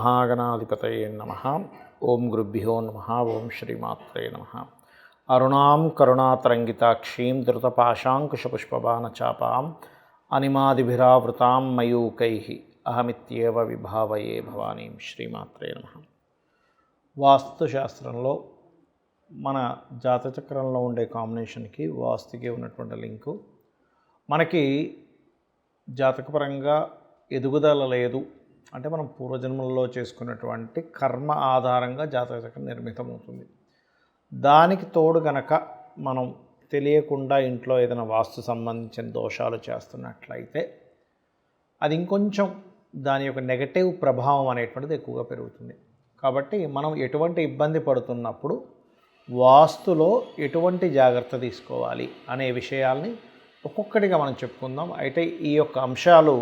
శ్రీమహాగణాధిపతయే నమః. ఓం గురుభ్యో నమః. ఓం శ్రీమాత్రే నమః. అరుణాం కరుణాతరంగితాక్షీం ధృతపాశాంకుశపుష్పబాణచాపాం అనిమాదిభిరావృతాం మయూకైః అహమిత్యేవ విభావయే భవానీం. శ్రీమాత్రే నమః. వాస్తుశాస్త్రంలో మన జాతచక్రంలో ఉండే కాంబినేషన్కి వాస్తుకి ఉన్నటువంటి లింకు, మనకి జాతకపరంగా ఎదుగుదల లేదు అంటే మనం పూర్వజన్మల్లో చేసుకున్నటువంటి కర్మ ఆధారంగా జాతక చక్రం నిర్మితమవుతుంది. దానికి తోడు గనక మనం తెలియకుండా ఇంట్లో ఏదైనా వాస్తు సంబంధించిన దోషాలు చేస్తున్నట్లయితే అది ఇంకొంచెం దాని యొక్క నెగటివ్ ప్రభావం అనేటువంటిది ఎక్కువగా పెరుగుతుంది. కాబట్టి మనం ఎటువంటి ఇబ్బంది పడుతున్నప్పుడు వాస్తులో ఎటువంటి జాగ్రత్త తీసుకోవాలి అనే విషయాల్ని ఒక్కొక్కటిగా మనం చెప్పుకుందాం. అయితే ఈ యొక్క అంశాలు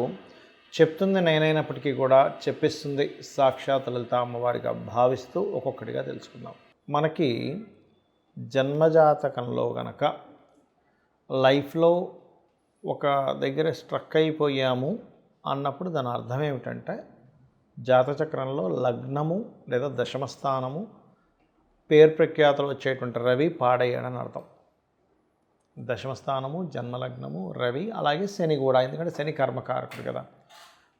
చెప్తుంది నేనైనప్పటికీ కూడా చెప్పిస్తుంది సాక్షాత్ లలిత అమ్మవారిగా భావిస్తూ ఒక్కొక్కటిగా తెలుసుకుందాం. మనకి జన్మజాతకంలో గనక లైఫ్లో ఒక దగ్గర స్ట్రక్ అయిపోయాము అన్నప్పుడు దాని అర్థం ఏమిటంటే జాతచక్రంలో లగ్నము లేదా దశమ స్థానము పేరు ప్రఖ్యాతలు వచ్చేటువంటి రవి పాడయ్యాడని అర్థం. దశమస్థానము, జన్మలగ్నము, రవి, అలాగే శని కూడా, ఎందుకంటే శని కర్మకారకుడు కదా.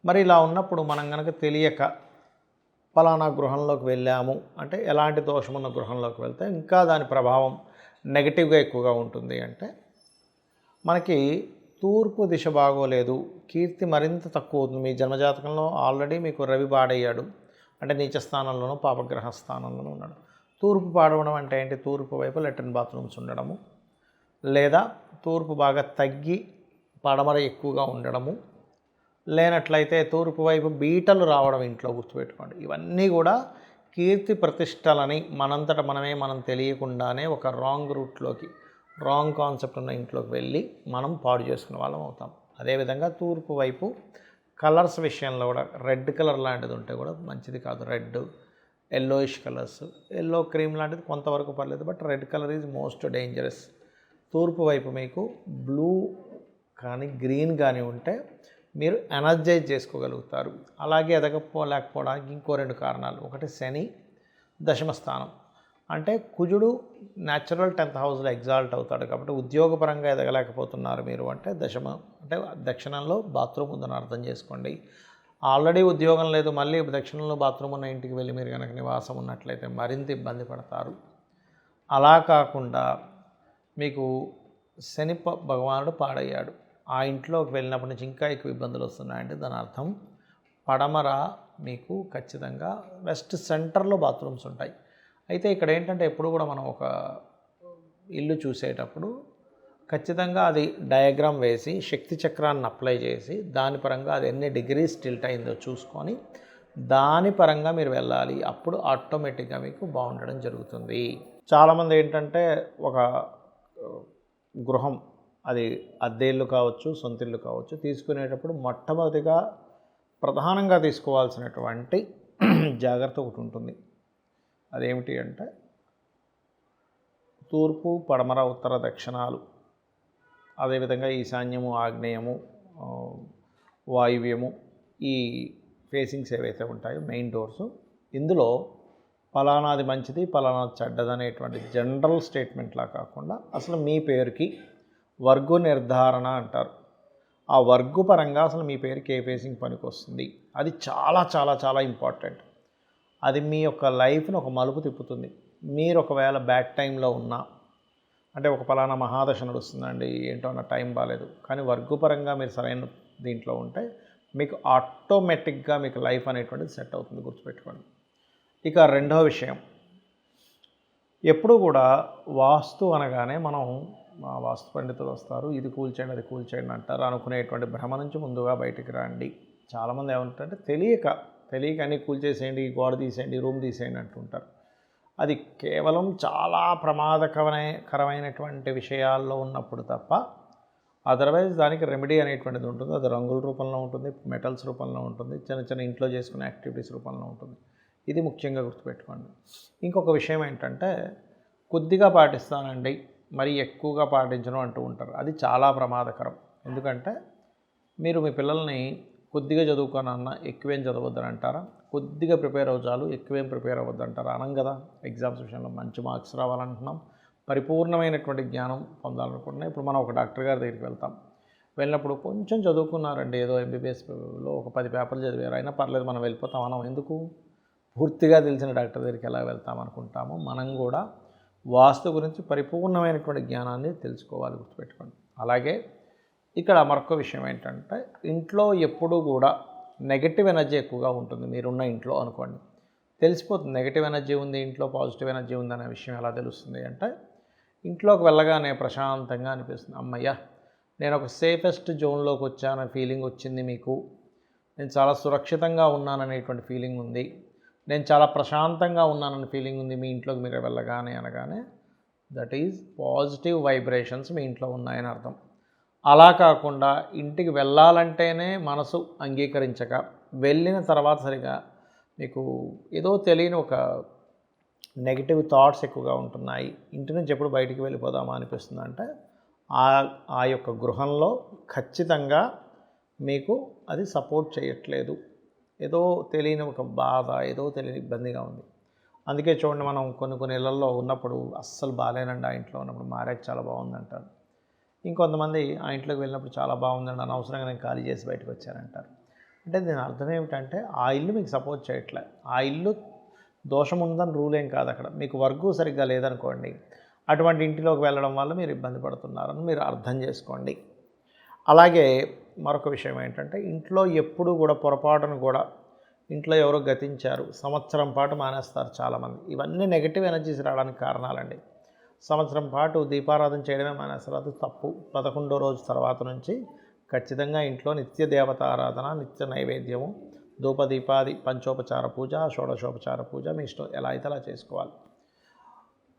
మరి ఇలా ఉన్నప్పుడు మనం కనుక తెలియక ఫలానా గృహంలోకి వెళ్ళాము అంటే ఎలాంటి దోషమున్న గృహంలోకి వెళ్తే ఇంకా దాని ప్రభావం నెగిటివ్గా ఎక్కువగా ఉంటుంది అంటే మనకి తూర్పు దిశ బాగోలేదు, కీర్తి మరింత తక్కువ అవుతుంది. మీ జన్మజాతకంలో ఆల్రెడీ మీకు రవి పాడయ్యాడు అంటే నీచ స్థానంలోనూ పాపగ్రహ స్థానంలోనూ ఉన్నాడు. తూర్పు పాడవడం అంటే ఏంటి? తూర్పు వైపు లెట్రిన్ బాత్రూమ్స్ ఉండడము, లేదా తూర్పు బాగా తగ్గి పడమర ఎక్కువగా ఉండడము, లేనట్లయితే తూర్పు వైపు బీటలు రావడం ఇంట్లో, గుర్తుపెట్టుకోండి. ఇవన్నీ కూడా కీర్తి ప్రతిష్టలని మనంతట మనం తెలియకుండానే ఒక రాంగ్ రూట్లోకి, రాంగ్ కాన్సెప్ట్ ఉన్న ఇంట్లోకి వెళ్ళి మనం పాడు చేసుకునే వాళ్ళం అవుతాం. అదేవిధంగా తూర్పు వైపు కలర్స్ విషయంలో కూడా రెడ్ కలర్ లాంటిది ఉంటే కూడా మంచిది కాదు. Red, yellowish colours, yellow cream లాంటిది కొంతవరకు పర్లేదు, but red colour is most dangerous. తూర్పు వైపు మీకు బ్లూ కానీ గ్రీన్ కానీ ఉంటే మీరు ఎనర్జైజ్ చేసుకోగలుగుతారు. అలాగే ఎదగలేకపోవడానికి ఇంకో రెండు కారణాలు. ఒకటి శని దశమస్థానం అంటే కుజుడు న్యాచురల్ 10th హౌస్లో ఎగ్జాల్ట్ అవుతాడు కాబట్టి ఉద్యోగపరంగా ఎదగలేకపోతున్నారు మీరు అంటే అంటే దక్షిణంలో బాత్రూమ్ ఉందని అర్థం చేసుకోండి. ఆల్రెడీ ఉద్యోగం లేదు, మళ్ళీ దక్షిణంలో బాత్రూమ్ ఉన్న ఇంటికి వెళ్ళి మీరు కనుక నివాసం ఉన్నట్లయితే మరింత ఇబ్బంది పడతారు. అలా కాకుండా మీకు శని భగవానుడు పాడయ్యాడు, ఆ ఇంట్లోకి వెళ్ళినప్పటి నుంచి ఇంకా ఎక్కువ ఇబ్బందులు వస్తున్నాయంటే దాని అర్థం పడమర మీకు ఖచ్చితంగా వెస్ట్ సెంటర్లో బాత్రూమ్స్ ఉంటాయి. అయితే ఇక్కడ ఏంటంటే ఎప్పుడు కూడా మనం ఒక ఇల్లు చూసేటప్పుడు ఖచ్చితంగా అది డయాగ్రామ్ వేసి శక్తి చక్రాన్ని అప్లై చేసి దాని పరంగా అది ఎన్ని డిగ్రీస్ టిల్ట్ అయిందో చూసుకొని దాని పరంగా మీరు వెళ్ళాలి. అప్పుడు ఆటోమేటిక్గా మీకు బాగుండడం జరుగుతుంది. చాలామంది ఏంటంటే ఒక గృహం, అది అద్దె ఇల్లు కావచ్చు, సొంత ఇల్లు కావచ్చు, తీసుకునేటప్పుడు మొట్టమొదటిగా ప్రధానంగా తీసుకోవాల్సినటువంటి జాగ్రత్త ఒకటి ఉంటుంది. అదేమిటి అంటే తూర్పు, పడమర, ఉత్తర, దక్షిణాలు, అదేవిధంగా ఈశాన్యము, ఆగ్నేయము, వాయువ్యము, ఈ ఫేసింగ్స్ ఏవైతే ఉంటాయో మెయిన్ డోర్సు, ఇందులో ఫలానాది మంచిది ఫలానాది చెడ్డదనేటువంటి జనరల్ స్టేట్మెంట్లా కాకుండా అసలు మీ పేరుకి వర్గు నిర్ధారణ అంటారు. ఆ వర్గు పరంగా అసలు మీ పేరుకి ఏ ఫేసింగ్ పనికి వస్తుంది, అది చాలా చాలా చాలా ఇంపార్టెంట్. అది మీ యొక్క లైఫ్ని ఒక మలుపు తిప్పుతుంది. మీరు ఒకవేళ బ్యాడ్ టైంలో ఉన్నా అంటే ఒక ఫలానా మహాదశ నడుస్తుందండి, ఏంటో అన్న టైం బాగాలేదు, కానీ వర్గు పరంగా మీరు సరైన దీంట్లో ఉంటే మీకు ఆటోమేటిక్గా మీకు లైఫ్ అనేటువంటిది సెట్ అవుతుంది, గుర్తుపెట్టుకోండి. ఇక రెండవ విషయం, ఎప్పుడు కూడా వాస్తు అనగానే మనం వాస్తు పండితులు వస్తారు, ఇది కూల్చేయండి అది కూల్చేయండి అంటారు అనుకునేటువంటి భ్రమ నుంచి ముందుగా బయటికి రండి. చాలామంది ఏమంటారంటే తెలియక అన్నీ కూల్చేసేయండి, గోడ తీసేయండి, రూమ్ తీసేయండి అంటుంటారు. అది కేవలం చాలా ప్రమాదకరమైనటువంటి విషయాల్లో ఉన్నప్పుడు తప్ప అదర్వైజ్ దానికి రెమెడీ అనేటువంటిది ఉంటుంది. అది రంగుల రూపంలో ఉంటుంది, మెటల్స్ రూపంలో ఉంటుంది, చిన్న చిన్న ఇంట్లో చేసుకునే యాక్టివిటీస్ రూపంలో ఉంటుంది. ఇది ముఖ్యంగా గుర్తుపెట్టుకోండి. ఇంకొక విషయం ఏంటంటే కొద్దిగా పాటిస్తానండి, మరీ ఎక్కువగా పాటించడం అంటూ ఉంటారు. అది చాలా ప్రమాదకరం. ఎందుకంటే మీరు మీ పిల్లల్ని కొద్దిగా చదువుకోనన్నా ఎక్కువేం చదవద్దని అంటారా? కొద్దిగా ప్రిపేర్ చాలు, ఎక్కువేం ప్రిపేర్ అవ్వద్దు అంటారా? అనం కదా. ఎగ్జామ్స్ విషయంలో మంచి మార్క్స్ రావాలంటున్నాం, పరిపూర్ణమైనటువంటి జ్ఞానం పొందాలనుకుంటున్నాం. ఇప్పుడు మనం ఒక డాక్టర్ గారి దగ్గరికి వెళ్తాం. వెళ్ళినప్పుడు కొంచెం చదువుకున్నారండి, ఏదో ఎంబీబీఎస్లో ఒక 10 పేపర్లు చదివారు, అయినా పర్లేదు మనం వెళ్ళిపోతాం మనం. ఎందుకు? పూర్తిగా తెలిసిన డాక్టర్ దగ్గరికి ఎలా వెళ్తాం అనుకుంటాము. మనం కూడా వాస్తు గురించి పరిపూర్ణమైనటువంటి జ్ఞానాన్ని తెలుసుకోవాలి, గుర్తుపెట్టుకోండి. అలాగే ఇక్కడ మరొక విషయం ఏంటంటే, ఇంట్లో ఎప్పుడూ కూడా నెగటివ్ ఎనర్జీ ఎక్కువగా ఉంటుంది. మీరున్న ఇంట్లో అనుకోండి, తెలిసిపోతుంది నెగటివ్ ఎనర్జీ ఉంది ఇంట్లో, పాజిటివ్ ఎనర్జీ ఉందనే విషయం ఎలా తెలుస్తుంది అంటే, ఇంట్లోకి వెళ్ళగానే ప్రశాంతంగా అనిపిస్తుంది. అమ్మయ్య, నేను ఒక సేఫెస్ట్ జోన్లోకి వచ్చాననే ఫీలింగ్ వచ్చింది మీకు, నేను చాలా సురక్షితంగా ఉన్నాననేటువంటి ఫీలింగ్ ఉంది, నేను చాలా ప్రశాంతంగా ఉన్నానని ఫీలింగ్ ఉంది మీ ఇంట్లోకి మీరు వెళ్ళగానే అనగానే, దట్ ఈజ్ పాజిటివ్ వైబ్రేషన్స్ మీ ఇంట్లో ఉన్నాయని అర్థం. అలా కాకుండా ఇంటికి వెళ్ళాలంటేనే మనసు అంగీకరించక, వెళ్ళిన తర్వాత సరిగా మీకు ఏదో తెలియని ఒక నెగిటివ్ థాట్స్ ఎక్కువగా ఉంటున్నాయి, ఇంటి నుంచి ఎప్పుడు బయటికి వెళ్ళిపోదామా అనిపిస్తుంది అంటే, ఆ యొక్క గృహంలో ఖచ్చితంగా మీకు అది సపోర్ట్ చేయట్లేదు. ఏదో తెలియని ఒక బాధ, ఏదో తెలియని ఇబ్బందిగా ఉంది. అందుకే చూడండి, మనం కొన్ని ఇళ్లలో ఉన్నప్పుడు అస్సలు బాగాలేనండి, ఆ ఇంట్లో ఉన్నప్పుడు మారాక చాలా బాగుందంటారు. ఇంకొంతమంది ఆ ఇంట్లోకి వెళ్ళినప్పుడు చాలా బాగుందండి, అనవసరంగా నేను ఖాళీ చేసి బయటకు వచ్చానంటారు. అంటే దీని అర్థం ఏమిటంటే, ఆ ఇల్లు మీకు సపోర్ట్ చేయట్లే. ఆ ఇల్లు దోషం ఉందని రూల్ ఏం కాదు అక్కడ. మీకు వర్క్ సరిగ్గా లేదనుకోండి, అటువంటి ఇంటిలోకి వెళ్ళడం వల్ల మీరు ఇబ్బంది పడుతున్నారని మీరు అర్థం చేసుకోండి. అలాగే మరొక విషయం ఏంటంటే, ఇంట్లో ఎప్పుడు కూడా పొరపాటును కూడా, ఇంట్లో ఎవరో గతించారు, సంవత్సరం పాటు మానేస్తారు చాలామంది. ఇవన్నీ నెగిటివ్ ఎనర్జీస్ రావడానికి కారణాలండి. సంవత్సరం పాటు దీపారాధన చేయడమే మానేస్తారు, అది తప్పు. 11వ రోజు తర్వాత నుంచి ఖచ్చితంగా ఇంట్లో నిత్య దేవతారాధన, నిత్య నైవేద్యము, ధూపదీపాది పంచోపచార పూజ, షోడశోపచార పూజ మీ ఇష్టం, ఎలా అయితే అలా చేసుకోవాలి.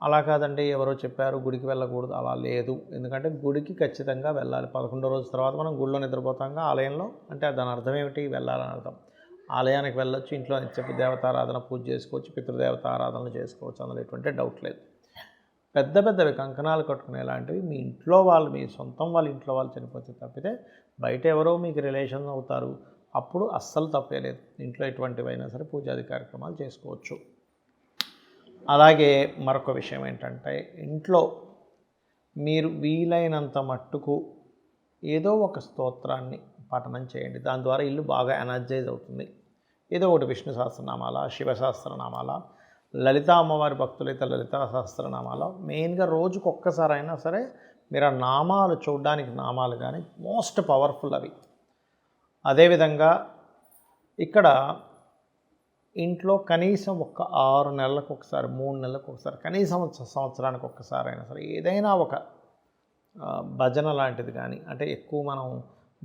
అలా కాదండి, ఎవరో చెప్పారు గుడికి వెళ్ళకూడదు, అలా లేదు. ఎందుకంటే గుడికి ఖచ్చితంగా వెళ్ళాలి. 11వ రోజు తర్వాత మనం గుడిలో నిద్రపోతాంగా, ఆలయంలో అంటే దాని అర్థం ఏమిటి? వెళ్ళాలని అర్థం. ఆలయానికి వెళ్ళొచ్చు, ఇంట్లో నిత్య దేవతారాధన పూజ చేసుకోవచ్చు, పితృదేవతారాధనలు చేసుకోవచ్చు, అందులో ఎటువంటి డౌట్ లేదు. పెద్ద పెద్దవి కంకణాలు కట్టుకునేలాంటివి మీ ఇంట్లో వాళ్ళు, మీ సొంతం వాళ్ళ ఇంట్లో వాళ్ళు చనిపోతే తప్పితే, బయట ఎవరో మీకు రిలేషన్ అవుతారు, అప్పుడు అస్సలు తప్పే లేదు. ఇంట్లో ఎటువంటివైనా సరే పూజాది కార్యక్రమాలు చేసుకోవచ్చు. అలాగే మరొక విషయం ఏంటంటే, ఇంట్లో మీరు వీలైనంత మట్టుకు ఏదో ఒక స్తోత్రాన్ని పఠనం చేయండి. దాని ద్వారా ఇల్లు బాగా ఎనర్జైజ్ అవుతుంది. ఏదో ఒకటి విష్ణు సహస్రనామాల, శివ సహస్రనామాల, లలితా అమ్మవారి భక్తులైతే లలితా సహస్రనామాల, మెయిన్గా రోజుకు ఒక్కసారైనా సరే మీరు ఆ నామాలు చూడడానికి, నామాలు కానీ మోస్ట్ పవర్ఫుల్ అవి. అదేవిధంగా ఇక్కడ ఇంట్లో కనీసం ఒక 6 నెలలకు ఒకసారి, 3 నెలలకు ఒకసారి, కనీసం సంవత్సరానికి ఒక్కసారి అయినా సరే ఏదైనా ఒక భజన లాంటిది కానీ, అంటే ఎక్కువ మనం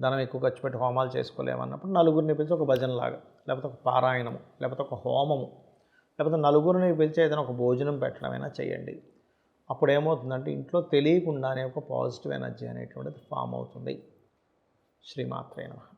ధనం ఎక్కువ ఖర్చు పెట్టి హోమాలు చేసుకోలేమన్నప్పుడు నలుగురిని పిలిచి ఒక భజనలాగా, లేకపోతే ఒక పారాయణము, లేకపోతే ఒక హోమము, లేకపోతే నలుగురిని పిలిచి ఏదైనా ఒక భోజనం పెట్టడమైనా చేయండి. అప్పుడు ఏమవుతుందంటే, ఇంట్లో తెలియకుండానే ఒక పాజిటివ్ ఎనర్జీ అనేటువంటిది ఫామ్ అవుతుంది. శ్రీమాత్రే నమః.